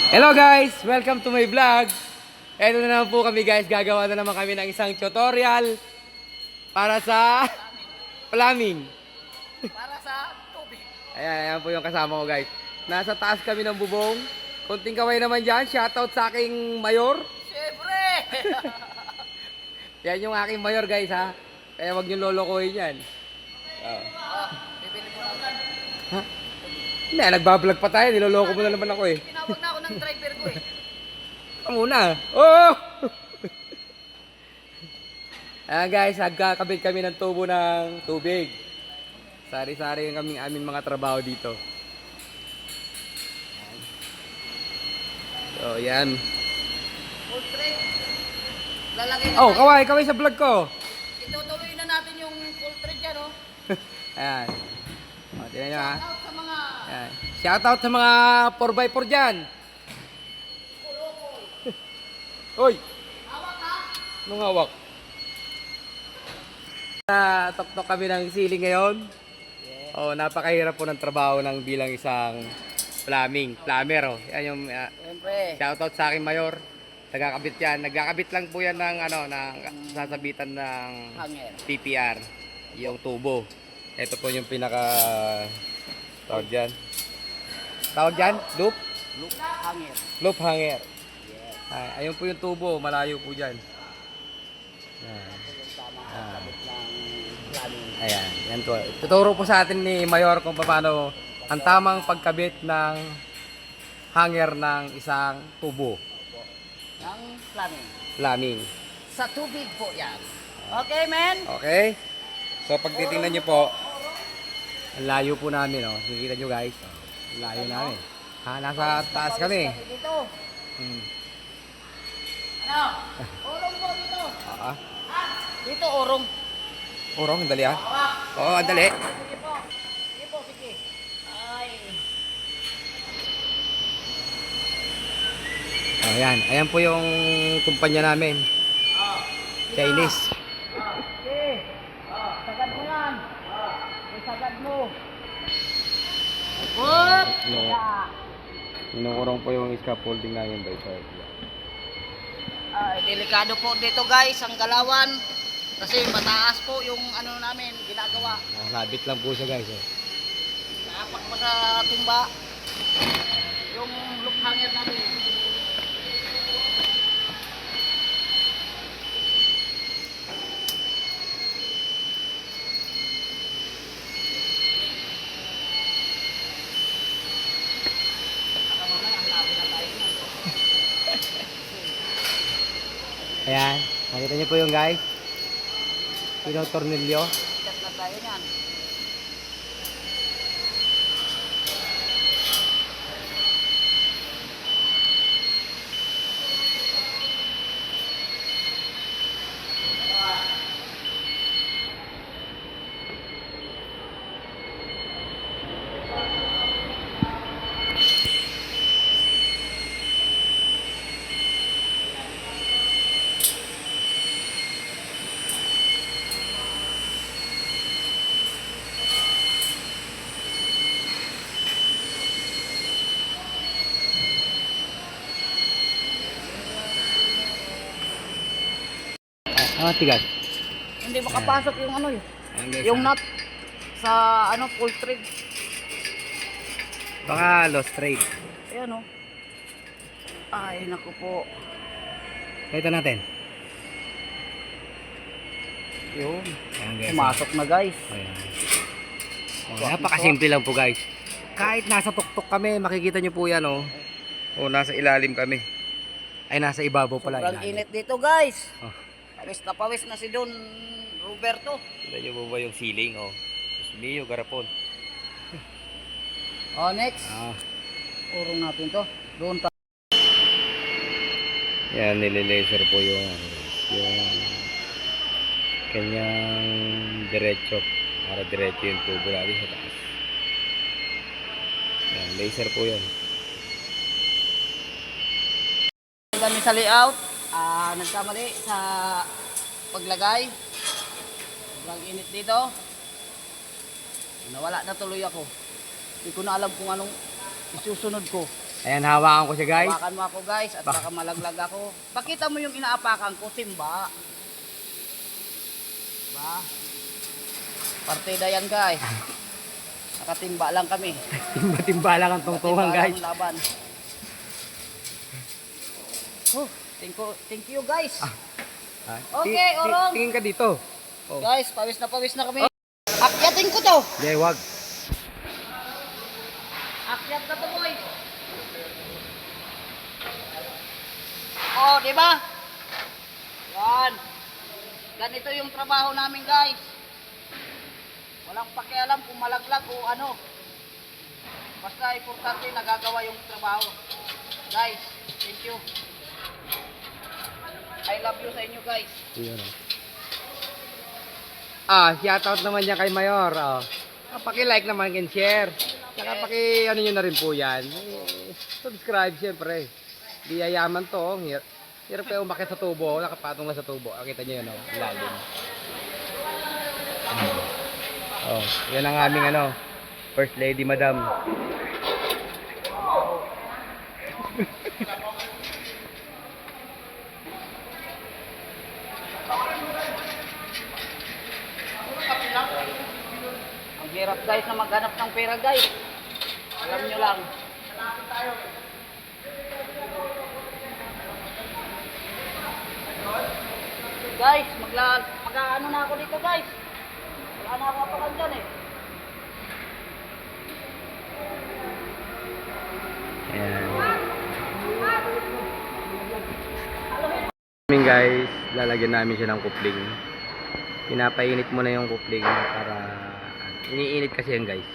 Hello guys! Welcome to my vlog. Eto na naman po kami guys. Gagawa na naman kami ng isang tutorial para sa plumbing. Para sa tubig. Ayan po yung kasama ko guys. Nasa taas kami ng bubong. Konting kaway naman dyan. Shoutout sa aking mayor. Siyempre! Yan yung aking mayor guys ha. Kaya wag nyo lolokohin yan. Oh. Bibili mo na. Ha? Hindi, nagbablog pa tayo. Niloloko mo na naman ako eh. Tinawag na ako ng driver ko eh. Muna. Oh! Ayan guys, nagkakabit kami ng tubo ng tubig. Sari-sari yung aming mga trabaho dito. So, yan. Full trip. Lalagay na Oh, tayo. kaway sa vlog ko. Itutuloy na natin yung full trip dyan, oh. Ayan. O, tingnan nyo ha. Out sa mga Ayan. Shoutout sa mga 4x4 dyan. Hoy! hawak ha. Anong hawak? Tok-tok kami ng ceiling ngayon. Oh, napakahirap po ng trabaho ng bilang isang plumber. Oh. Yan yung Siyempre. shoutout sa aking mayor. Nagkakabit yan. Nagkakabit lang po yan ng ng sasabitan ng Hanger. PPR, yung tubo. Ito po yung pinaka tawag dyan. Tawag dyan? Loop? Look, hanger. Loop hanger. Yes. Ayun po yung tubo, malayo po dyan. Ayan. Yung tama Ah. kabit ng planning. Ayan, yan po. Tuturo po sa atin ni Mayor kung paano ang tamang pagkabit ng hanger ng isang tubo. Ng planning. Plumbing. Sa tubig po yan. Okay, men? Okay? So pag titingnan nyo po, ang layo po namin, oh. Nakikita nyo guys. Ang layo namin. Ha, nasa taas kami. Dito. Hmm. Ano? Urong po dito. Ah, Dito, urong. urong, dali ah. Hawak. Oo, dali. Sige po. Sige po, sige. Ay. Ayan, ayan po yung kumpanya namin. Ah. Chinese. Sige. Sagad mo yan. Sagad mo. Whoop! No. Inuurong po yung scaffolding namin by sir. Ay, delikado po dito guys, ang galawan. Kasi mataas po yung ano namin, ginagawa. Nakasabit lang po siya guys. Oh. Nakapak pa sa timba. Yung loop hanger namin. Baka mamaya, ang labi na tayo niyan. Ayan, nakita niyo po yung guys. Pinotornilyo. Sikat na tayo niyan. Tigas. Hindi makapasok yung ano yun. Ayan guys. Yung nut sa ano full thread. Baka lost trade. Ayan o. Ay naku po. Ito natin. Yun. Ayan guys. Pumasok na guys. Ayan. Oh, napakasimple lang po guys. Kahit nasa tuktok kami, makikita nyo po yan oh. O nasa ilalim kami. Ay nasa ibabaw pala. Sobrang ilalim. init dito guys. Oh. Pawis na si Don Roberto. Kita nyo po ba yung ceiling oh. Diyos mio, garapon. Oh next. Ah. Urong natin to. Doon tayo. Yan, nililaser po yung kanyang diretso para diretso yung tubo natin sa taas. Yan, laser po yan. Kami sa layout. Nagkamali sa paglagay. Sobrang init dito. Nawala na tuloy ako. Hindi ko na alam kung anong isusunod ko. Ayan, hawakan ko siya guys. Hawakan mo ako guys at baka malaglag ako. Pakita mo yung inaapakan ko, timba. Ba? Partida yan guys. Nakatimba lang kami. Timba-timba lang ang tungtungan guys. Timba lang ang laban. Oh, thank you guys. Ah, Okay, Orong. Tingin ka dito. Oh. Guys, pawis na kami. Akyatin ko to. Hindi, wag. Akyat na to boy. Oh, di ba? Yan. Ganito yung trabaho namin guys. Walang pakialam kung malaglag o ano. Basta importante nagagawa yung trabaho. Guys, thank you. I love you sa inyo guys. Yun. Shoutout naman niya kay Mayor. Paki-like naman and share. Saka paki-ano nyo na rin po yan. Subscribe siyempre. Di yayaman to. Hirap kayo umakit sa tubo. Nakapatong lang sa tubo. Nakita nyo yun, ilalim. Yan ang aming First Lady Madam. Ang hirap guys na maghanap ng pera guys. Alam nyo lang. Guys, mag-ano na ako dito guys. Wala na ako apakan dyan eh. Ayan. Guys, lalagyan namin siya ng kupling. Pinapainit mo na yung kupling para iniinit kasi yan guys.